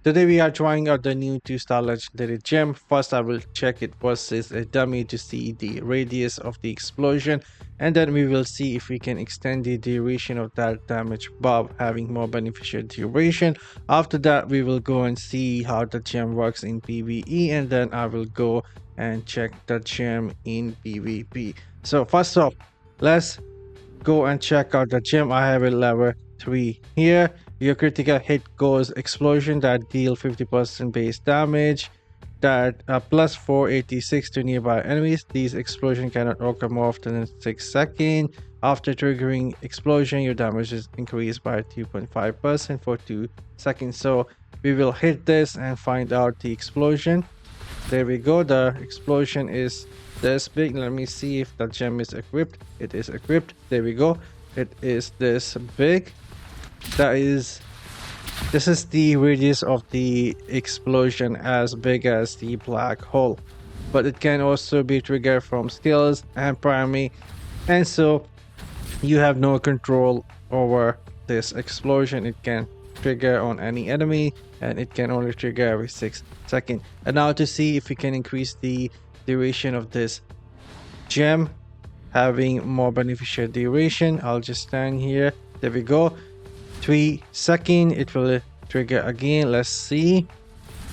Today we are trying out the new 2-star legendary gem. First I will check it versus a dummy to see the radius of the explosion, and then we will see if we can extend the duration of that damage buff, having more beneficial duration. After that we will go and see how the gem works in PvE, and then I will go and check the gem in PvP. So first off, let's go and check out the gem. I have a level 3 here. Your critical hit goes explosion that deal 50% base damage, that plus 486 to nearby enemies. These explosion cannot occur more often than 6 seconds. After triggering explosion, your damage is increased by 2.5% for 2 seconds. So we will hit this and find out the explosion. There we go. The explosion is this big. Let me see if the gem is equipped. It is equipped. There we go. It is this big. This is the radius of the explosion, as big as the black hole. But it can also be triggered from skills and primary, and so you have no control over this explosion. It can trigger on any enemy, and it can only trigger every 6 seconds. And now to see if we can increase the duration of this gem, having more beneficial duration, I'll just stand here. There we go. 3 seconds, it will trigger again. Let's see.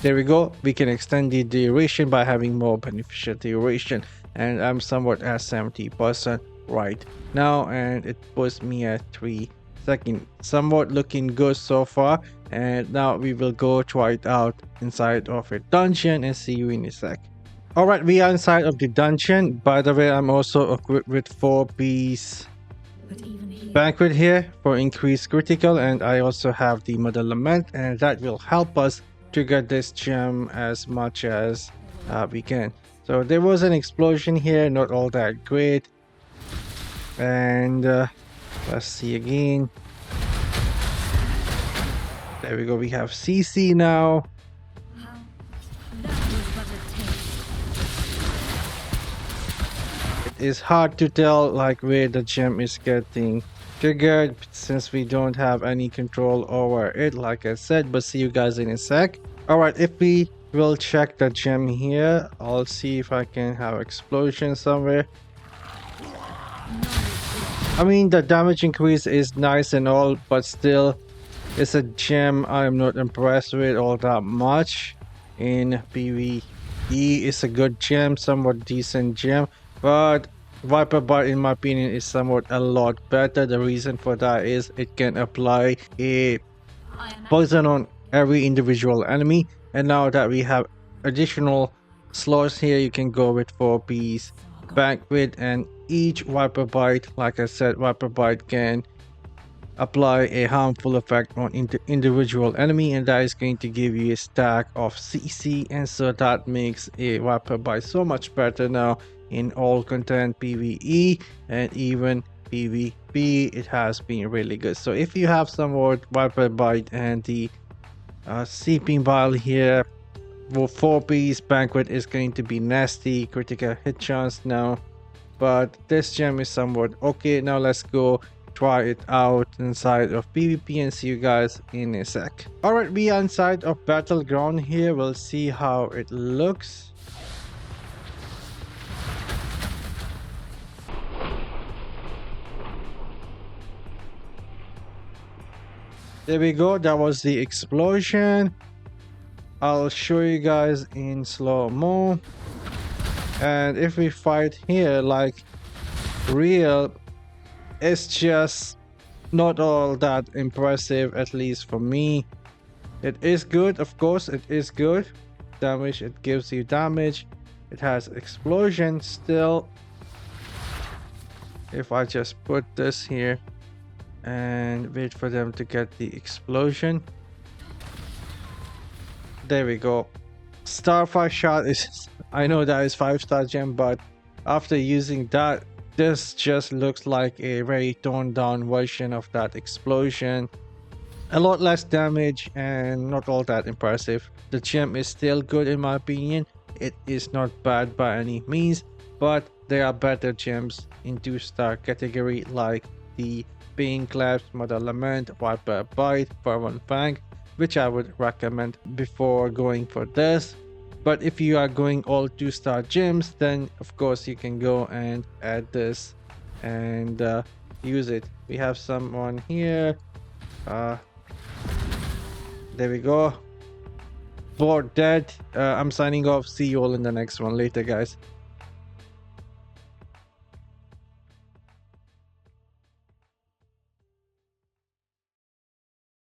There we go. We can extend the duration by having more beneficial duration, and I'm somewhat at 70% right now, and it puts me at 3 seconds. Somewhat looking good so far, and now we will go try it out inside of a dungeon and see you in a sec. Alright, we are inside of the dungeon. By the way, I'm also equipped with 4-piece banquet here for increased critical, and I also have the mother lament, and that will help us trigger this gem as much as we can. So there was an explosion here, not all that great, and let's see again. There we go. We have CC now. It is hard to tell like where the gem is getting triggered since we don't have any control over it, like I said, but see you guys in a sec. Alright, if we will check the gem here, I'll see if I can have explosion somewhere. I mean, the damage increase is nice and all, but still it's a gem I'm not impressed with all that much. In PvE it's a good gem, somewhat decent gem, but Viper Bite in my opinion is somewhat a lot better. The reason for that is it can apply a poison on every individual enemy, and now that we have additional slots here, you can go with 4-piece banquet, and each Viper Bite, like I said, Viper Bite can apply a harmful effect on individual enemy, and that is going to give you a stack of CC, and so that makes a Viper Bite so much better now in all content PvE and even PvP. It has been really good. So if you have some more Viper Bite and the Seeping Bile here, well, 4-piece banquet is going to be nasty critical hit chance now, but this gem is somewhat okay. Now let's go try it out inside of PvP and see you guys in a sec. Alright, we are inside of Battleground here. We'll see how it looks. There we go. That was the explosion. I'll show you guys in slow-mo. And if we fight here like real, it's just not all that impressive, at least for me. It is good, of course, it is good. Damage, it gives you damage. It has explosion still. If I just put this here and wait for them to get the explosion. There we go. Starfire shot is, I know that is 5-star gem, but after using that, this just looks like a very toned down version of that explosion. A lot less damage and not all that impressive. The gem is still good in my opinion. It is not bad by any means, but there are better gems in 2-star category like the Pain Collapse, Mother Lament, Viper Bite, Fervent Fang. which I would recommend before going for this. But if you are going all 2-star gyms, then of course you can go and add this and use it. We have some on here. There we go. For that, I'm signing off. See you all in the next one later, guys.